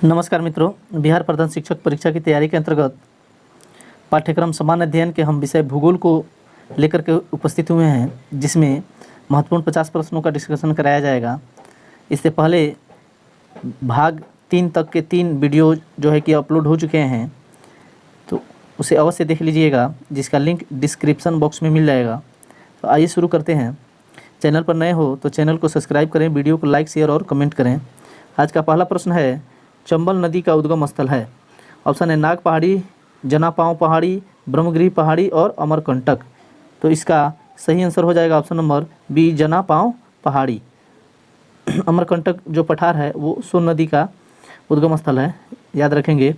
नमस्कार मित्रों, बिहार प्रधान शिक्षक परीक्षा की तैयारी के अंतर्गत पाठ्यक्रम सामान्य अध्ययन के हम विषय भूगोल को लेकर के उपस्थित हुए हैं, जिसमें महत्वपूर्ण 50 प्रश्नों का डिस्कशन कराया जाएगा। इससे पहले भाग 3 तक के 3 वीडियो जो है कि अपलोड हो चुके हैं, तो उसे अवश्य देख लीजिएगा, जिसका लिंक डिस्क्रिप्शन बॉक्स में मिल जाएगा। तो आइए शुरू करते हैं। चैनल पर नए हो तो चैनल को सब्सक्राइब करें, वीडियो को लाइक, शेयर और कमेंट करें। आज का पहला प्रश्न है, चंबल नदी का उद्गम स्थल है। ऑप्शन है नाग पहाड़ी, जनापांव पहाड़ी, ब्रह्मगिरी पहाड़ी और अमरकंटक। तो इसका सही आंसर हो जाएगा ऑप्शन नंबर बी, जनापांव पहाड़ी। अमरकंटक जो पठार है वो सोन नदी का उद्गम स्थल है, याद रखेंगे।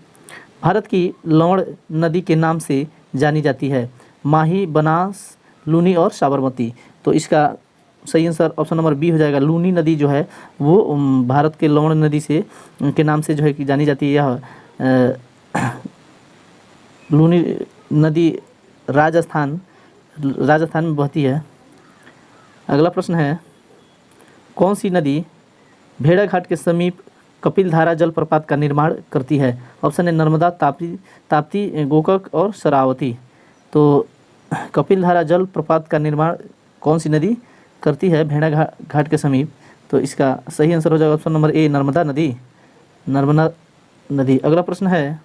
भारत की लवण नदी के नाम से जानी जाती है, माही, बनास, लूनी और साबरमती। तो इसका सही आंसर ऑप्शन नंबर बी हो जाएगा। लूनी नदी जो है वो भारत के लवण नदी से के नाम से जो है कि जानी जाती है। यह लूनी नदी राजस्थान में बहती है। अगला प्रश्न है, कौन सी नदी भेड़ाघाट के समीप कपिलधारा जलप्रपात का निर्माण करती है? ऑप्शन है नर्मदा, ताप्ती, गोकाक और शरावती। तो कपिलधारा जलप्रपात का निर्माण कौन सी नदी करती है भेड़ाघाट के समीप? तो इसका सही आंसर हो जाएगा ऑप्शन नंबर ए, नर्मदा नदी। अगला प्रश्न है,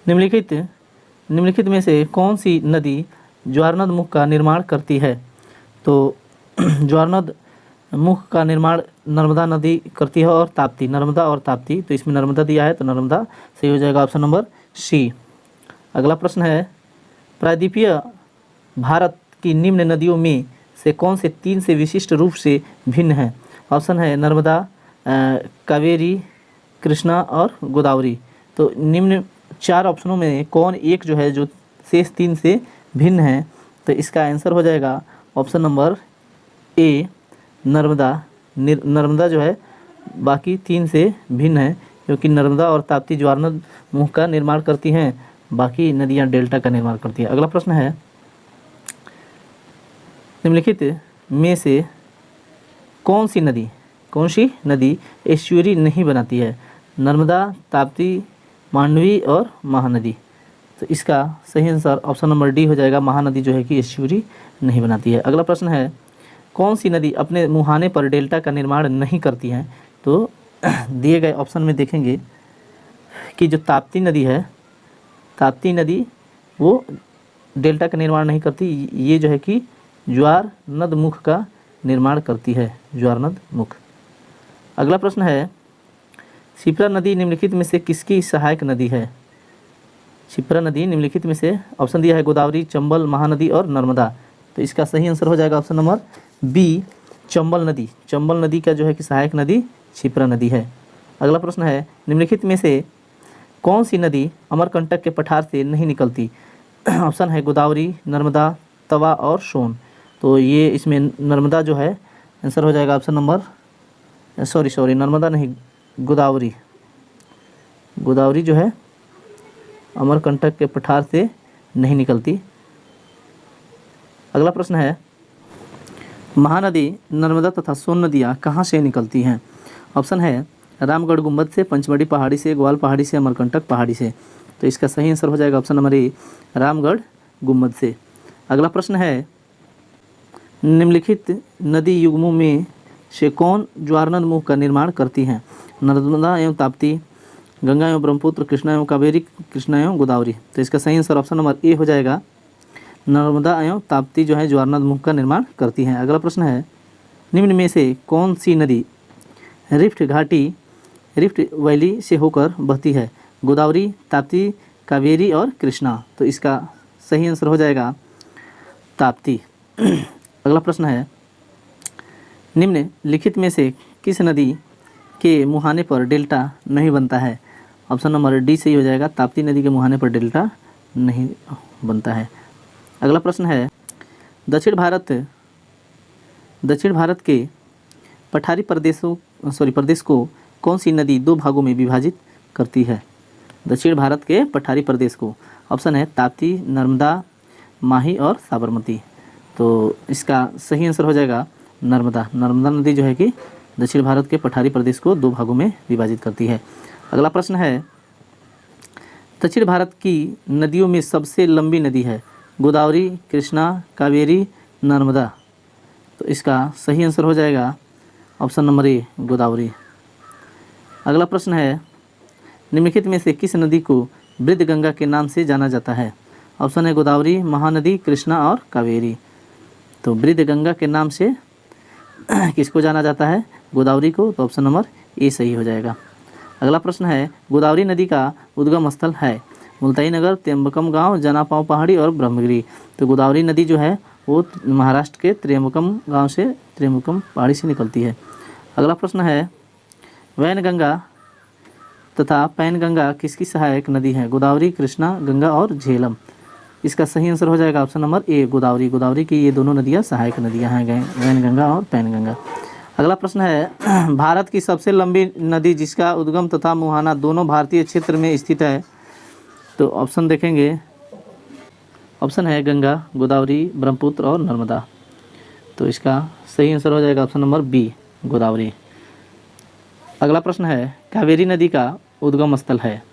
निम्नलिखित में से कौन सी नदी ज्वारनद मुख का निर्माण करती है? तो ज्वारनद मुख का निर्माण नर्मदा नदी करती है और ताप्ती, नर्मदा और ताप्ती। तो इसमें नर्मदा दिया है, तो नर्मदा सही हो जाएगा ऑप्शन नंबर सी। अगला प्रश्न है, प्रायद्वीपीय भारत की निम्न नदियों में से कौन से 3 से विशिष्ट रूप से भिन्न है? ऑप्शन है नर्मदा, कावेरी, कृष्णा और गोदावरी। तो निम्न 4 ऑप्शनों में कौन एक जो है जो शेष 3 से भिन्न है? तो इसका आंसर हो जाएगा ऑप्शन नंबर ए, नर्मदा जो है बाकी 3 से भिन्न है, क्योंकि नर्मदा और ताप्ती ज्वारनद मुख का निर्माण करती हैं, बाकी नदियां डेल्टा का निर्माण करती हैं। अगला प्रश्न है, निम्नलिखित में से कौन सी नदी एस्चुअरी नहीं बनाती है? नर्मदा, ताप्ती, मांडवी और महानदी। तो इसका सही आंसर ऑप्शन नंबर डी हो जाएगा, महानदी जो है कि एस्चुअरी नहीं बनाती है। अगला प्रश्न है, कौन सी नदी अपने मुहाने पर डेल्टा का निर्माण नहीं करती है? तो दिए गए ऑप्शन में देखेंगे कि जो ताप्ती नदी वो डेल्टा का निर्माण नहीं करती, ये जो है कि ज्वारनद मुख का निर्माण करती है, ज्वारनद मुख। अगला प्रश्न है, क्षिप्रा नदी निम्नलिखित में से किसकी सहायक नदी है? क्षिप्रा नदी निम्नलिखित में से ऑप्शन दिया है गोदावरी, चंबल, महानदी और नर्मदा। तो इसका सही आंसर हो जाएगा ऑप्शन नंबर बी, चंबल नदी। चंबल नदी का जो है कि सहायक नदी क्षिप्रा नदी है। अगला प्रश्न है, निम्नलिखित में से कौन सी नदी अमरकंटक के पठार से नहीं निकलती? ऑप्शन है गोदावरी, नर्मदा, तवा और सोन। तो ये इसमें नर्मदा जो है आंसर हो जाएगा ऑप्शन नंबर नर्मदा नहीं, गोदावरी जो है अमरकंटक के पठार से नहीं निकलती। अगला प्रश्न है, महानदी, नर्मदा तथा सोन नदियाँ कहाँ से निकलती हैं? ऑप्शन है रामगढ़ गुम्बद से, पंचमढ़ी पहाड़ी से, ग्वाल पहाड़ी से, अमरकंटक पहाड़ी से। तो इसका सही आंसर हो जाएगा ऑप्शन नंबर ए, रामगढ़ गुम्बद से। अगला प्रश्न है, निम्नलिखित नदी युग्मों में से कौन ज्वारनद मुख का निर्माण करती हैं? नर्मदा एवं ताप्ती, गंगा एवं ब्रह्मपुत्र, कृष्णा एवं कावेरी, कृष्णा एवं गोदावरी। तो इसका सही आंसर ऑप्शन नंबर ए हो जाएगा, नर्मदा एवं ताप्ती जो है ज्वारनद मुख का निर्माण करती हैं। अगला प्रश्न है, निम्न में से कौन सी नदी रिफ्ट वैली से होकर बहती है? गोदावरी, ताप्ती, कावेरी और कृष्णा। तो इसका सही आंसर हो जाएगा ताप्ती। अगला प्रश्न है, निम्नलिखित में से किस नदी के मुहाने पर डेल्टा नहीं बनता है? ऑप्शन नंबर डी सही हो जाएगा, ताप्ती नदी के मुहाने पर डेल्टा नहीं बनता है। अगला प्रश्न है, दक्षिण भारत के पठारी प्रदेश को कौन सी नदी 2 भागों में विभाजित करती है? दक्षिण भारत के पठारी प्रदेश को ऑप्शन है ताप्ती, नर्मदा, माही और साबरमती। तो इसका सही आंसर हो जाएगा नर्मदा नदी जो है कि दक्षिण भारत के पठारी प्रदेश को 2 भागों में विभाजित करती है। अगला प्रश्न है, दक्षिण भारत की नदियों में सबसे लंबी नदी है? गोदावरी, कृष्णा, कावेरी, नर्मदा। तो इसका सही आंसर हो जाएगा ऑप्शन नंबर ए, गोदावरी। अगला प्रश्न है, निम्नलिखित में से किस नदी को वृद्ध गंगा के नाम से जाना जाता है? ऑप्शन है गोदावरी, महानदी, कृष्णा और कावेरी। तो वृद्ध गंगा के नाम से किसको जाना जाता है? गोदावरी को। तो ऑप्शन नंबर ए सही हो जाएगा। अगला प्रश्न है, गोदावरी नदी का उद्गम स्थल है? मुल्ताई नगर, त्र्यंबकम गांव, जनापांव पहाड़ी और ब्रह्मगिरी। तो गोदावरी नदी जो है वो महाराष्ट्र के त्र्यंबकम गांव से, त्र्यंबकम पहाड़ी से निकलती है। अगला प्रश्न है, वैनगंगा तथा पैनगंगा किसकी सहायक नदी है? गोदावरी, कृष्णा, गंगा और झेलम। इसका सही आंसर हो जाएगा option number A, Godavari. Godavari की ये दोनों नदियाँ सहायक नदियाँ हैं, वैनगंगा और पैनगंगा। अगला प्रश्न है, भारत की सबसे लंबी नदी जिसका उद्गम तथा मुहाना दोनों भारतीय क्षेत्र में स्थित है? तो ऑप्शन देखेंगे, ऑप्शन है गंगा, गोदावरी, ब्रह्मपुत्र और नर्मदा। तो इसका सही आंसर हो जाएगा ऑप्शन नंबर बी, गोदावरी। अगला प्रश्न है, कावेरी नदी का उद्गम स्थल है?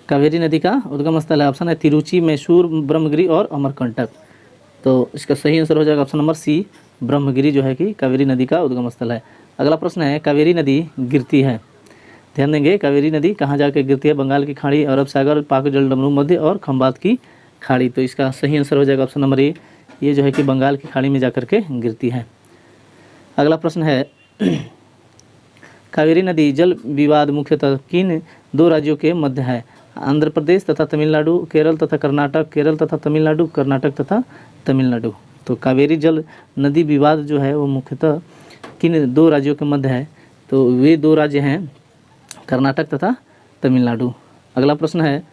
कावेरी नदी का उद्गम स्थल है, ऑप्शन है तिरुचि, मैसूर, ब्रह्मगिरी और अमरकंटक। तो इसका सही आंसर हो जाएगा ऑप्शन नंबर सी, ब्रह्मगिरी जो है कि कावेरी नदी का उद्गम स्थल है। अगला प्रश्न है, कावेरी नदी गिरती है? ध्यान देंगे, कावेरी नदी कहाँ जाकर गिरती है? बंगाल की खाड़ी, अरब सागर, पाक जलडमरू मध्य और खंबात की खाड़ी। तो इसका सही आंसर हो जाएगा ऑप्शन नंबर ए, ये जो है कि बंगाल की खाड़ी में जाकर के गिरती है। अगला प्रश्न है, कावेरी नदी जल विवाद मुख्यतः किन दो राज्यों के मध्य है? आंध्र प्रदेश तथा तमिलनाडु, केरल तथा कर्नाटक, केरल तथा तमिलनाडु, कर्नाटक तथा तमिलनाडु। तो कावेरी जल नदी विवाद जो है वो मुख्यतः किन दो राज्यों के मध्य है? तो वे दो राज्य हैं कर्नाटक तथा तमिलनाडु। अगला प्रश्न है,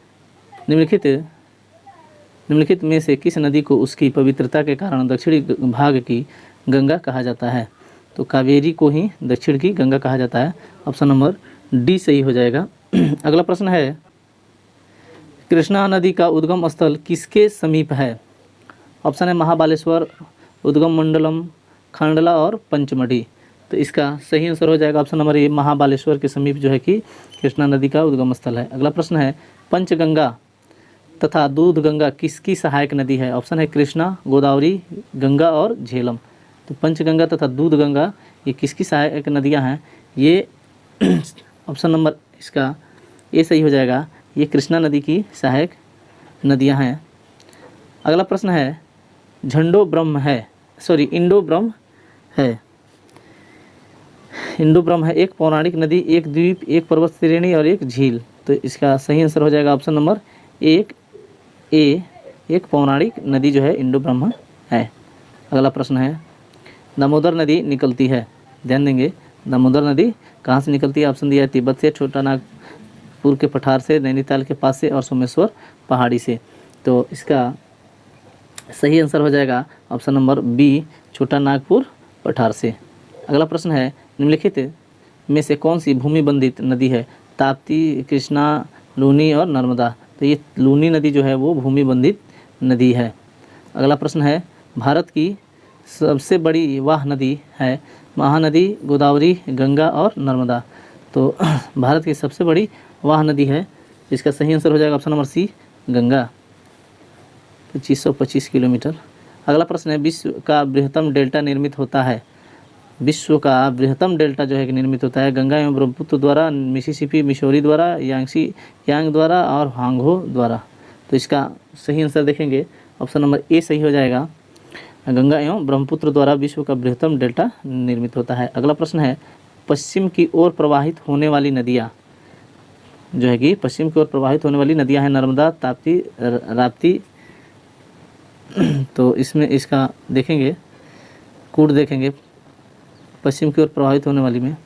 निम्नलिखित में से किस नदी को उसकी पवित्रता के कारण दक्षिणी भाग की गंगा कहा जाता है? तो कावेरी को ही दक्षिण की गंगा कहा जाता है। ऑप्शन नंबर डी सही हो जाएगा। अगला प्रश्न है, कृष्णा नदी का उद्गम स्थल किसके समीप है? ऑप्शन है महाबालेश्वर, उद्गम मंडलम, खांडला और पंचमढ़ी। तो इसका सही आंसर हो जाएगा ऑप्शन नंबर ए, महाबालेश्वर के समीप जो है कि कृष्णा नदी का उद्गम स्थल है। अगला प्रश्न है, पंचगंगा तथा दूध गंगा किसकी सहायक नदी है? ऑप्शन है कृष्णा, गोदावरी, गंगा और झेलम। तो पंचगंगा तथा दूध गंगा ये किसकी सहायक नदियां हैं? ये ऑप्शन नंबर इसका ए सही हो जाएगा, ये कृष्णा नदी की सहायक नदियां हैं। अगला प्रश्न है, इंडो ब्रह्म है, इंडो ब्रह्म है एक पौराणिक नदी, एक द्वीप, एक पर्वत श्रेणी और एक झील। तो इसका सही आंसर हो जाएगा ऑप्शन नंबर एक ए, एक पौराणिक नदी जो है इंडो ब्रह्म है। अगला प्रश्न है, दामोदर नदी निकलती है? ध्यान देंगे, दामोदर नदी कहाँ से निकलती है? ऑप्शन दिया है तिब्बत से, छोटा नागपुर के पठार से, नैनीताल के पास से और सोमेश्वर पहाड़ी से। तो इसका सही आंसर हो जाएगा ऑप्शन नंबर बी, छोटा नागपुर पठार से। अगला प्रश्न है, निम्नलिखित में से कौन सी भूमि बंधित नदी है? ताप्ती, कृष्णा, लूनी और नर्मदा। तो ये लूनी नदी जो है वो भूमि बंधित नदी है। अगला प्रश्न है, भारत की सबसे बड़ी वाह नदी है? महानदी, गोदावरी, गंगा और नर्मदा। तो भारत की सबसे बड़ी वाह नदी है, जिसका सही आंसर हो जाएगा option number C, Ganga, 2525 kilometre. अगला प्रश्न है, विश्व का बृहत्तम डेल्टा निर्मित होता है? विश्व का बृहत्तम डेल्टा जो है कि निर्मित होता है गंगा एवं ब्रह्मपुत्र द्वारा, मिसिसिपी मिशोरी द्वारा, यांग द्वारा और हांगहो द्वारा। तो इसका सही आंसर देखेंगे ऑप्शन नंबर ए सही हो जाएगा, गंगा एवं ब्रह्मपुत्र द्वारा विश्व का बृहत्तम डेल्टा निर्मित होता है। अगला प्रश्न है, पश्चिम की ओर प्रवाहित होने वाली नदियाँ जो है कि पश्चिम की ओर प्रवाहित होने वाली नदियाँ हैं नर्मदा, ताप्ती, राप्ती। तो इसमें इसका देखेंगे, कूट देखेंगे पश्चिम की ओर प्रवाहित होने वाली में।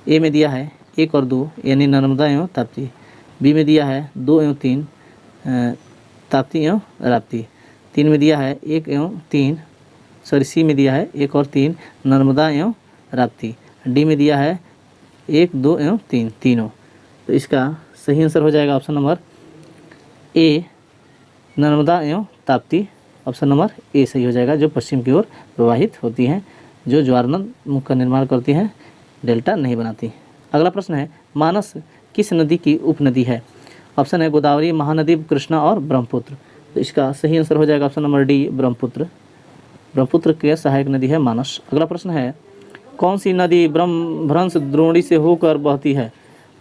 ए में दिया है 1 और 2 यानी नर्मदा एवं ताप्ती। बी में दिया है 2 एवं 3 ताप्ती एवं राप्ती। 3 में दिया है 1 एवं 3, सी में दिया है 1 और 3 नर्मदा एवं राप्ती। डी में दिया है 1, 2 एवं 3 तीनों। तो इसका सही आंसर हो जाएगा ऑप्शन नंबर ए, नर्मदा एवं ताप्ती। ऑप्शन नंबर ए सही हो जाएगा, जो पश्चिम की ओर प्रवाहित होती हैं, जो ज्वारनद मुख का निर्माण करती हैं, डेल्टा नहीं बनाती। अगला प्रश्न है, मानस किस नदी की उपनदी है? ऑप्शन है गोदावरी, महानदी, कृष्णा और ब्रह्मपुत्र। तो इसका सही आंसर हो जाएगा option number D, Brahmaputra. Brahmaputra की सहायक नदी है मानस। अगला प्रश्न है कौन सी नदी ब्रह्मभ्रंश द्रोणी से होकर बहती है?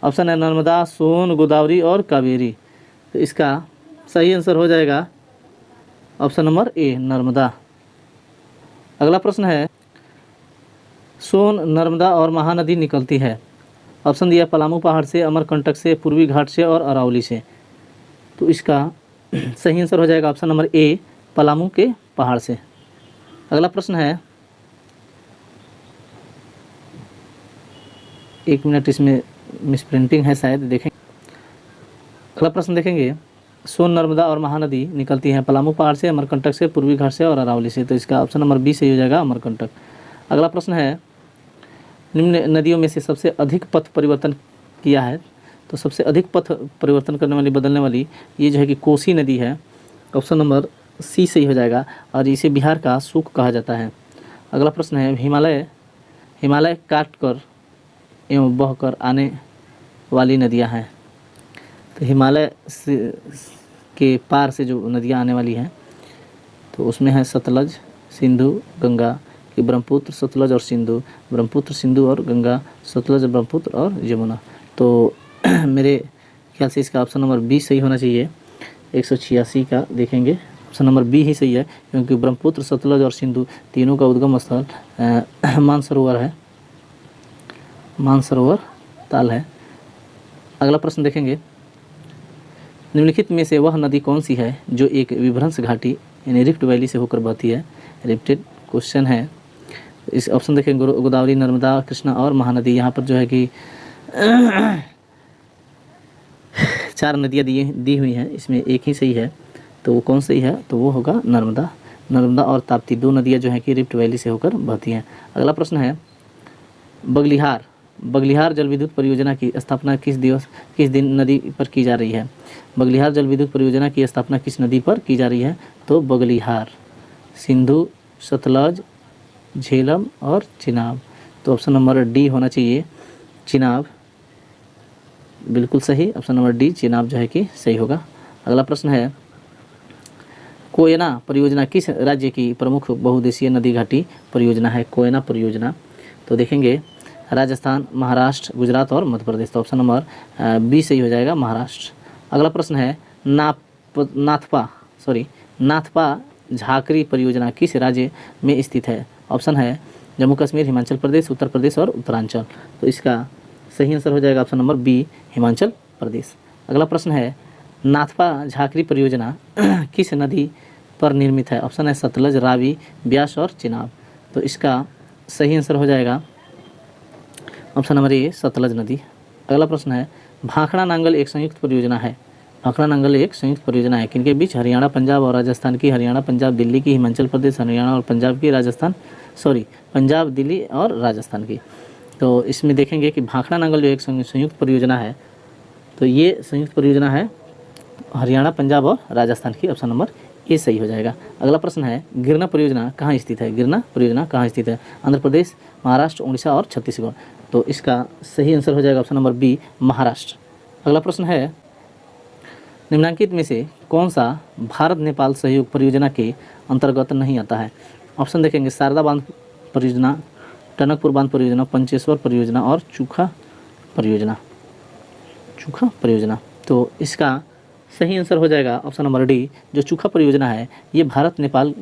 ऑप्शन है नर्मदा, सोन, गोदावरी और कावेरी। तो इसका सही आंसर हो जाएगा ऑप्शन नंबर ए, नर्मदा। अगला प्रश्न है सोन, नर्मदा और महानदी निकलती है। ऑप्शन दिया पलामू पहाड़ से, अमरकंटक से, पूर्वी घाट से और अरावली से। तो इसका सही आंसर हो जाएगा ऑप्शन नंबर ए, पलामू के पहाड़ से। अगला प्रश्न है, एक मिनट इसमें मिसप्रिंटिंग है शायद, देखें। अगला प्रश्न देखेंगे सोन, नर्मदा और महानदी निकलती हैं पलामू पहाड़ से, अमरकंटक से, पूर्वी घाट से और अरावली से। तो इसका ऑप्शन नंबर बी सही हो जाएगा, अमरकंटक। अगला प्रश्न है निम्न नदियों में से सबसे अधिक पथ परिवर्तन किया है। तो सबसे अधिक पथ परिवर्तन करने वाली, बदलने वाली ये जो है कि कोसी नदी है। ऑप्शन नंबर सी सही हो जाएगा और इसे बिहार का सूख कहा जाता है। अगला प्रश्न है हिमालय काट कर एवं बहकर आने वाली नदियां हैं। तो हिमालय के पार से जो नदियां आने वाली हैं तो उसमें है सतलज, सिंधु, गंगा, कि ब्रह्मपुत्र, सतलज और सिंधु, ब्रह्मपुत्र, सिंधु और गंगा, सतलज, ब्रह्मपुत्र और यमुना। तो मेरे ख्याल से इसका ऑप्शन नंबर बी सही होना चाहिए। 186 का देखेंगे, ऑप्शन नंबर बी ही सही है क्योंकि ब्रह्मपुत्र, सतलज और सिंधु तीनों का उद्गम स्थल मानसरोवर है, मानसरोवर ताल है। अगला प्रश्न देखेंगे निम्नलिखित में से वह नदी कौन सी है जो एक विभ्रंश घाटी यानी रिफ्ट वैली से होकर बहती है? रिफ्टेड क्वेश्चन है। इस ऑप्शन देखेंगे गोदावरी, नर्मदा, कृष्णा और महानदी। यहाँ पर जो है कि 4 नदियाँ दी हुई हैं, इसमें एक ही सही है। तो वो कौन सही है? तो वो होगा नर्मदा। नर्मदा और ताप्ती 2 नदियाँ जो हैं कि रिफ्ट वैली से होकर बहती हैं। अगला प्रश्न है बगलिहार जल विद्युत परियोजना की स्थापना किस दिन नदी पर की जा रही है? बगलिहार जल विद्युत परियोजना की स्थापना किस नदी पर की जा रही है? तो बगलिहार, सिंधु, सतलज, झेलम और चिनाब। तो ऑप्शन नंबर डी होना चाहिए, चिनाब। बिल्कुल सही, ऑप्शन नंबर डी, चिनाब जो है कि सही होगा। अगला प्रश्न है कोयना परियोजना किस राज्य की प्रमुख बहुउद्देशीय नदी घाटी परियोजना है? कोयना परियोजना तो देखेंगे राजस्थान, महाराष्ट्र, गुजरात और मध्य प्रदेश। तो ऑप्शन नंबर बी सही हो जाएगा, महाराष्ट्र। अगला प्रश्न है नाथपा झाकरी परियोजना किस राज्य में स्थित है? ऑप्शन है जम्मू कश्मीर, हिमाचल प्रदेश, उत्तर प्रदेश और उत्तरांचल। तो इसका सही आंसर हो जाएगा option number B, Himachal Pradesh. अगला प्रश्न है नाथपा झाकरी परियोजना किस नदी पर निर्मित है? ऑप्शन है सतलज, रावी, ब्यास और चिनाब। तो इसका सही आंसर हो जाएगा ऑप्शन नंबर ए, सतलज नदी। अगला प्रश्न है भाखड़ा नांगल एक संयुक्त परियोजना है। भाखड़ा नांगल एक संयुक्त परियोजना है किनके बीच? हरियाणा, पंजाब और राजस्थान की। हरियाणा, पंजाब, दिल्ली की। हिमाचल प्रदेश, हरियाणा और पंजाब की। पंजाब, दिल्ली और राजस्थान की। तो इसमें देखेंगे कि भाखड़ा नांगल जो एक संयुक्त परियोजना है तो ये संयुक्त परियोजना है हरियाणा, पंजाब और राजस्थान की। ऑप्शन नंबर ए सही हो जाएगा। अगला प्रश्न है गिरना परियोजना कहाँ स्थित है? गिरना परियोजना कहाँ स्थित है? आंध्र प्रदेश, महाराष्ट्र, उड़ीसा और छत्तीसगढ़। तो इसका सही आंसर हो जाएगा ऑप्शन नंबर बी, महाराष्ट्र। अगला प्रश्न है निम्नलिखित में से कौन सा भारत नेपाल सहयोग परियोजना के अंतर्गत नहीं आता है? ऑप्शन देखेंगे शारदा बांध परियोजना, टनकपुर बांध परियोजना, पंचेश्वर परियोजना और चूखा परियोजना। तो इसका सही आंसर हो जाएगा ऑप्शन नंबर डी, जो चूखा परियोजना है ये भारत नेपाल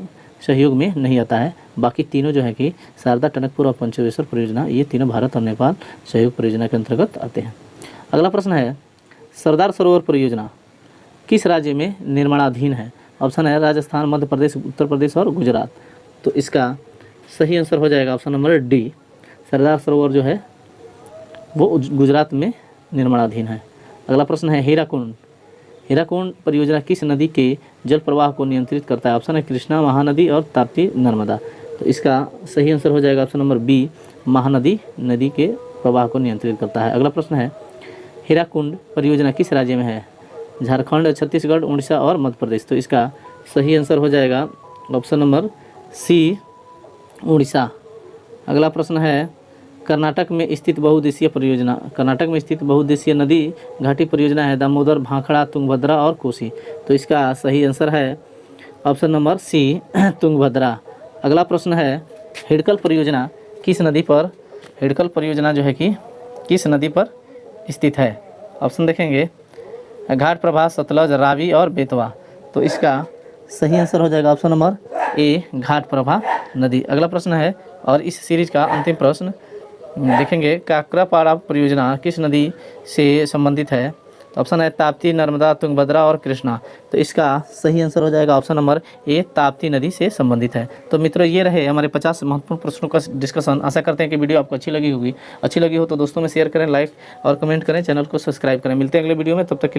सहयोग में नहीं आता है। बाकी तीनों जो है कि शारदा, टनकपुर और पंचेश्वर परियोजना ये तीनों भारत और नेपाल सहयोग परियोजना के अंतर्गत आते हैं। अगला प्रश्न है सरदार सरोवर परियोजना किस राज्य में निर्माणाधीन है? ऑप्शन है राजस्थान, मध्य प्रदेश, उत्तर प्रदेश और गुजरात। तो इसका सही आंसर हो जाएगा option number D, Sardar Sarovar जो है वो गुजरात में निर्माणाधीन है। अगला प्रश्न है हीराकुंड परियोजना किस नदी के जल प्रवाह को नियंत्रित करता है? ऑप्शन है कृष्णा, महानदी और ताप्ती, नर्मदा। तो इसका सही आंसर हो जाएगा ऑप्शन नंबर बी, महानदी नदी के प्रवाह को नियंत्रित करता है। अगला प्रश्न है हीराकुंड परियोजना किस राज्य में है? झारखंड, छत्तीसगढ़, उड़ीसा और मध्य प्रदेश। तो इसका सही आंसर हो जाएगा ऑप्शन नंबर सी, उड़ीसा। अगला प्रश्न है कर्नाटक में स्थित बहुउद्देशीय परियोजना, कर्नाटक में स्थित बहुउद्देशीय नदी घाटी परियोजना है दामोदर, भाखड़ा, तुंगभद्रा और कोसी। तो इसका सही आंसर है ऑप्शन नंबर सी तुंगभद्रा। अगला प्रश्न है हिडकल परियोजना किस नदी पर, हिडकल परियोजना जो है कि किस नदी पर स्थित है। ऑप्शन देखेंगे घाट प्रभा, सतलज, रावी और बेतवा। तो इसका सही आंसर हो जाएगा ऑप्शन नंबर ए घाट प्रभा नदी। अगला प्रश्न है और इस सीरीज का अंतिम प्रश्न देखेंगे काकरापाड़ा परियोजना किस नदी से संबंधित है। तो ऑप्शन है ताप्ती, नर्मदा, तुंगभद्रा और कृष्णा। तो इसका सही आंसर हो जाएगा ऑप्शन नंबर ए ताप्ती नदी से संबंधित है। तो मित्रों ये रहे हमारे 50 महत्वपूर्ण प्रश्नों का डिस्कशन। आशा करते हैं कि वीडियो आपको अच्छी लगी होगी। अच्छी लगी हो तो दोस्तों में शेयर करें, लाइक और कमेंट करें, चैनल को सब्सक्राइब करें। मिलते हैं अगले वीडियो में, तब तक के लिए